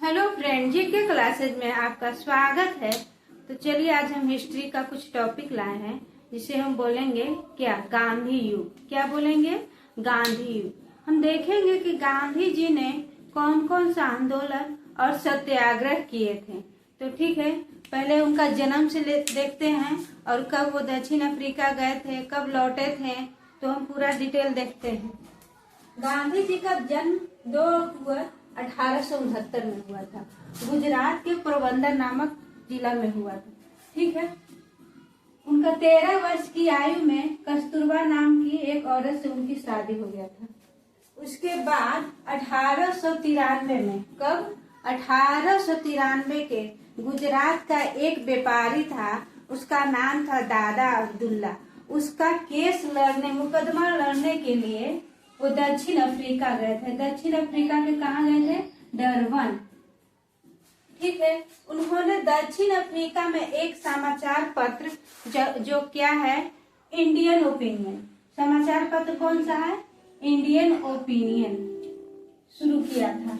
Hello friend, जी के classes में आपका स्वागत है। तो चलिए आज हम हिस्ट्री का कुछ टॉपिक लाए हैं जिसे हम बोलेंगे क्या गांधी युग। क्या बोलेंगे? गांधी युग। हम देखेंगे कि गांधी जी ने कौन कौन सा आंदोलन और सत्याग्रह किए थे। तो ठीक है, पहले उनका जन्म से देखते हैं और कब वो दक्षिण अफ्रीका गए थे, कब लौटे थे, तो हम पूरा डिटेल देखते हैं। गांधी जी का जन्म 2 अक्टूबर 1869 में हुआ था। गुजरात के पोरबंदर नामक जिला में हुआ था। ठीक है। उनका 13 वर्ष की आयु में कस्तूरबा नाम की एक औरत से उनकी शादी हो गया था। उसके बाद 1893 में, कब? 1893 के गुजरात का एक व्यापारी था, उसका नाम था दादा अब्दुल्ला। उसका मुकदमा लड़ने के लिए वो दक्षिण अफ्रीका गए थे। दक्षिण अफ्रीका के कहाँ गए थे? डरबन। ठीक है। उन्होंने दक्षिण अफ्रीका में एक समाचार पत्र जो क्या है, इंडियन ओपिनियन। समाचार पत्र कौन सा है? इंडियन ओपिनियन शुरू किया था।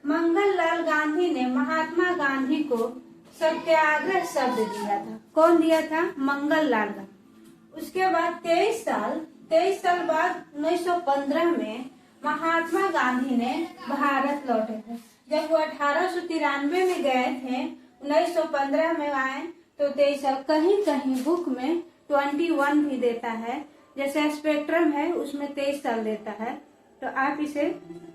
मंगल लाल गांधी ने महात्मा गांधी को सत्याग्रह शब्द दिया था। कौन दिया था? मंगल लाल गांधी। उसके बाद 23 साल बाद 1915 में महात्मा गांधी ने भारत लौटे थे। जब वो 1893 में गए थे, 1915 में आए, तो 23 साल। कहीं कहीं बुक में 21 भी देता है, जैसे स्पेक्ट्रम है उसमें 23 साल देता है। तो आप इसे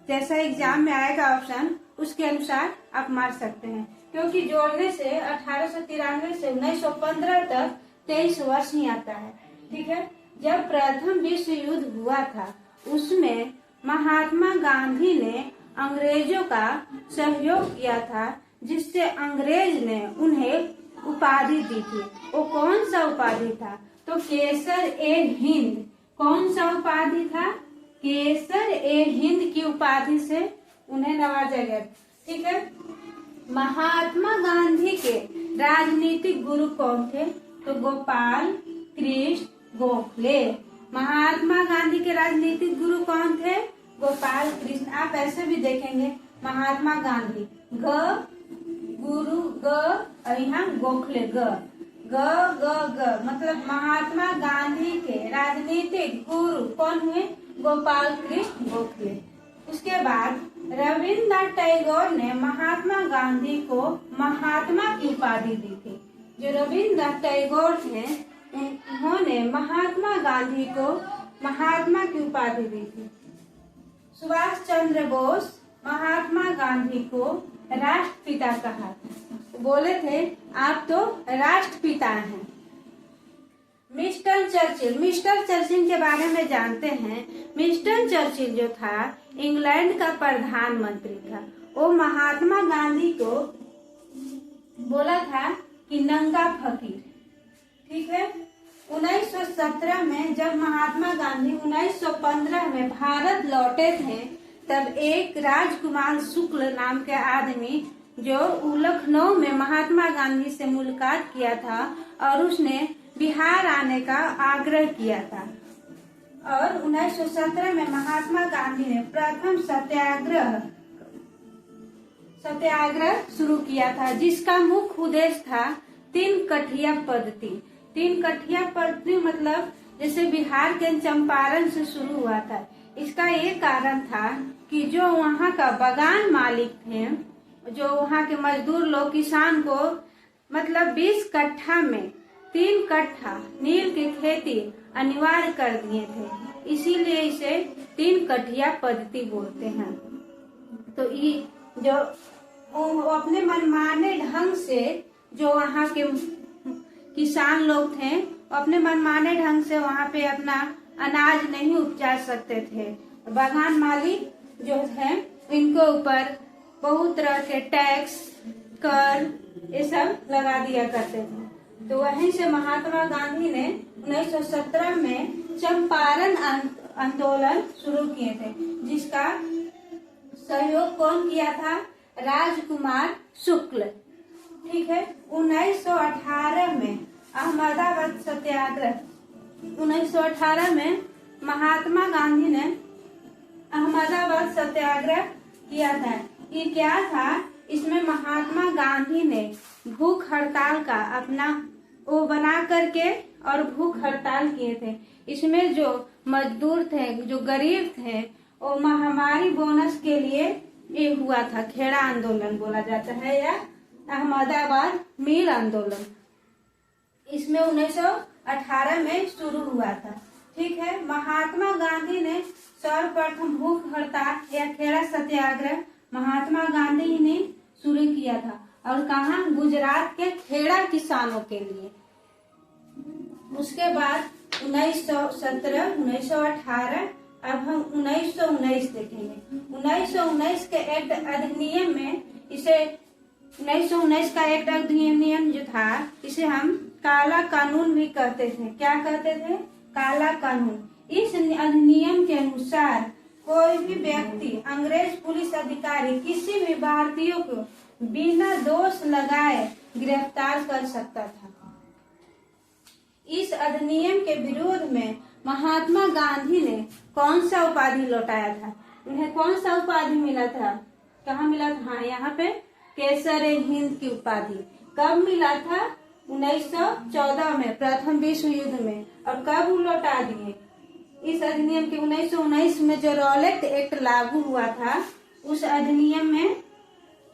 जैसा एग्जाम में आएगा ऑप्शन, उसके अनुसार आप मार सकते हैं, क्योंकि जोड़ने से 1893 से 1915 तक 23 वर्ष ही आता है। ठीक है। जब प्रथम विश्व युद्ध हुआ था, उसमें महात्मा गांधी ने अंग्रेजों का सहयोग किया था, जिससे अंग्रेज ने उन्हें उपाधि दी थी। वो कौन सा उपाधि था? तो केसर ए हिंद। कौन सा उपाधि था? केसर ए हिंद की उपाधि से उन्हें नवाजा गया। ठीक है। महात्मा गांधी के राजनीतिक गुरु कौन थे? तो गोपाल कृष्ण गोखले। महात्मा गांधी के राजनीतिक गुरु कौन थे? गोपाल कृष्ण। आप ऐसे भी देखेंगे, महात्मा गांधी गुरु यहाँ गोखले मतलब महात्मा गांधी के राजनीतिक गुरु कौन हुए? गोपाल कृष्ण गोखले। उसके बाद रविन्द्रनाथ टैगोर ने महात्मा गांधी को महात्मा की उपाधि दी थी। जो रविन्द्रनाथ टैगोर थे, उन्होंने महात्मा गांधी को महात्मा की उपाधि दी थी। सुभाष चंद्र बोस महात्मा गांधी को राष्ट्रपिता कहा था। बोले थे आप तो राष्ट्रपिता हैं। मिस्टर चर्चिल के बारे में जानते हैं। मिस्टर चर्चिल जो था, इंग्लैंड का प्रधानमंत्री था। वो महात्मा गांधी को बोला था कि नंगा फकीर। ठीक है। 1917 में जब महात्मा गांधी 1915 में भारत लौटे थे, तब एक राजकुमार शुक्ल नाम के आदमी जो लखनऊ में महात्मा गांधी से मुलाकात किया था और उसने बिहार आने का आग्रह किया था। और 1917 में महात्मा गांधी ने प्रथम सत्याग्रह शुरू किया था, जिसका मुख्य उद्देश्य था 3 कठिया पद्धति। 3 कठिया पद्धति मतलब जैसे बिहार के चंपारण से शुरू हुआ था। इसका ये कारण था कि जो वहाँ का बागान मालिक थे, जो वहाँ के मजदूर लोग किसान को मतलब 20 कट्ठा में 3 कट्ठा नील की खेती अनिवार्य कर दिए थे। इसीलिए इसे 3 कठिया पद्धति बोलते हैं। तो ये जो अपने मनमाने ढंग से जो वहाँ के किसान लोग थे, अपने मनमाने ढंग से वहाँ पे अपना अनाज नहीं उपजा सकते थे। बागान मालिक जो है, इनको ऊपर बहुत तरह के टैक्स, कर, ये सब लगा दिया करते थे। तो वहीं से महात्मा गांधी ने 1917 में चंपारण आंदोलन शुरू किए थे, जिसका सहयोग कौन किया था? राजकुमार शुक्ल। ठीक है। 1918 में अहमदाबाद सत्याग्रह। 1918 में महात्मा गांधी ने अहमदाबाद सत्याग्रह किया था। ये क्या था इसमें महात्मा गांधी ने भूख हड़ताल का अपना वो बना करके और भूख हड़ताल किए थे। इसमें जो मजदूर थे, जो गरीब थे, वो महामारी बोनस के लिए ये हुआ था। खेड़ा आंदोलन बोला जाता है या अहमदाबाद मिल आंदोलन। इसमें 1918 में शुरू हुआ था। ठीक है। महात्मा गांधी ने सर्वप्रथम भूख हड़ताल या खेड़ा सत्याग्रह महात्मा गांधी ने शुरू किया था। और कहा? गुजरात के खेड़ा किसानों के लिए। उसके बाद 1917, 1918, अब हम 1919 देखेंगे। 1919 के एक्ट अधिनियम में इसे 1919 का एक्ट अधिनियम जो था, इसे हम काला कानून भी कहते थे। क्या कहते थे? काला कानून। इस अधिनियम के अनुसार कोई भी व्यक्ति, अंग्रेज पुलिस अधिकारी किसी भी भारतीय को बिना दोष लगाए गिरफ्तार कर सकता था। इस अधिनियम के विरोध में महात्मा गांधी ने कौन सा उपाधि लौटाया था? उन्हें कौन सा उपाधि मिला था? कहाँ मिला था? हाँ, यहाँ पे केसर-ए-हिंद की उपाधि। कब मिला था? 1914 में, प्रथम विश्व युद्ध में। और कब लौटा दिए? इस अधिनियम के 1919 में जो रॉलेट एक्ट लागू हुआ था, उस अधिनियम में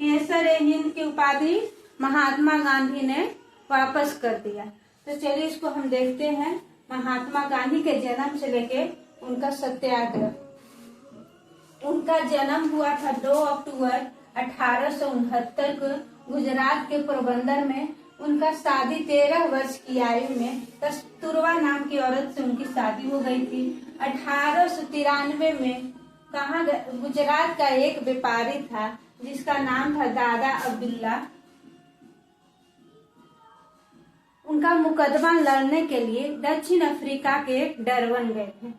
केसर-ए-हिंद की उपाधि महात्मा गांधी ने वापस कर दिया। तो चलिए इसको हम देखते हैं। महात्मा गांधी के जन्म से लेके उनका सत्याग्रह। उनका जन्म हुआ था 2 अक्टूबर 1869 को गुजरात के पोरबंदर में। उनका शादी 13 वर्ष की आयु में कस्तूरबा नाम की औरत से उनकी शादी हो गई थी। 1893 में कहाँ? गुजरात का एक व्यापारी था जिसका नाम था दादा अब्दुल्ला। उनका मुकदमा लड़ने के लिए दक्षिण अफ्रीका के डरबन गए थे।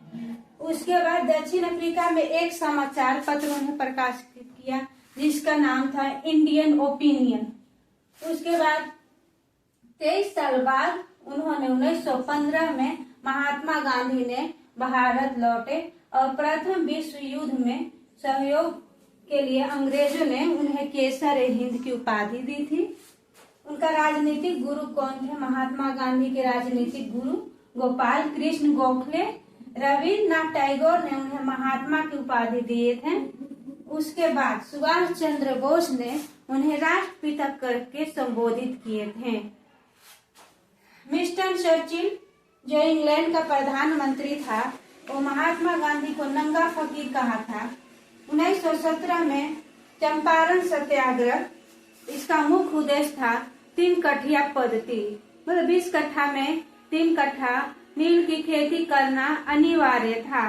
उसके बाद दक्षिण अफ्रीका में एक समाचार पत्र उन्हें प्रकाशित किया जिसका नाम था इंडियन ओपिनियन। उसके बाद 23 साल बाद उन्होंने 1915 में महात्मा गांधी ने भारत लौटे और प्रथम विश्व युद्ध में सहयोग के लिए अंग्रेजों ने उन्हें केसर-ए-हिंद की उपाधि दी थी। उनका राजनीतिक गुरु कौन थे? महात्मा गांधी के राजनीतिक गुरु गोपाल कृष्ण गोखले। रविन्द्रनाथ टैगोर ने उन्हें महात्मा की उपाधि दिए थे। उसके बाद सुभाष चंद्र बोस ने उन्हें राष्ट्रपिता करके संबोधित किए थे। मिस्टर चर्चिल जो इंग्लैंड का प्रधानमंत्री था, वो महात्मा गांधी को नंगा फकीर कहा था। 1917 में चंपारण सत्याग्रह, इसका मुख्य उद्देश्य था 3 कठिया पद्धति, मतलब 20 कट्ठा में 3 कट्ठा नील की खेती करना अनिवार्य था।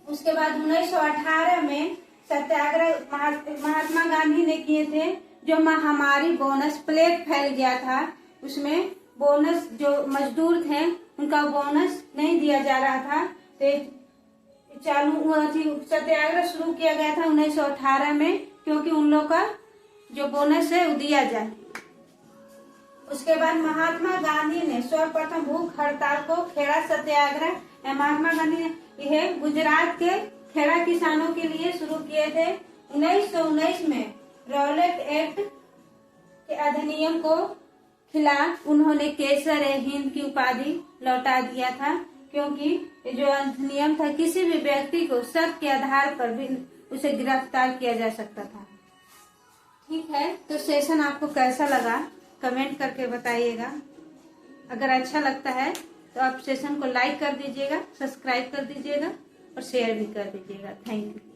उसके बाद 1918 में सत्याग्रह महात्मा गांधी ने किए थे। जो महामारी बोनस प्लेग फैल गया था, उसमें बोनस जो मजदूर थे उनका बोनस नहीं दिया जा रहा था, तो चालू सत्याग्रह शुरू किया गया था 1918 में, क्योंकि उन लोग का जो बोनस है वो दिया जाए। उसके बाद महात्मा गांधी ने सर्वप्रथम भूख हड़ताल को खेड़ा सत्याग्रह महात्मा गांधी ने यह गुजरात के खेड़ा किसानों के लिए शुरू किए थे। 1919 में रॉलेट एक्ट के अधिनियम को खिलाफ उन्होंने केसर-ए-हिंद की उपाधि लौटा दिया था, क्योंकि जो अधिनियम था किसी भी व्यक्ति को शक के आधार पर भी उसे गिरफ्तार किया जा सकता था। ठीक है, तो सेशन आपको कैसा लगा कमेंट करके बताइएगा। अगर अच्छा लगता है तो आप सेशन को लाइक कर दीजिएगा, सब्सक्राइब कर दीजिएगा और शेयर भी कर दीजिएगा। Thank you.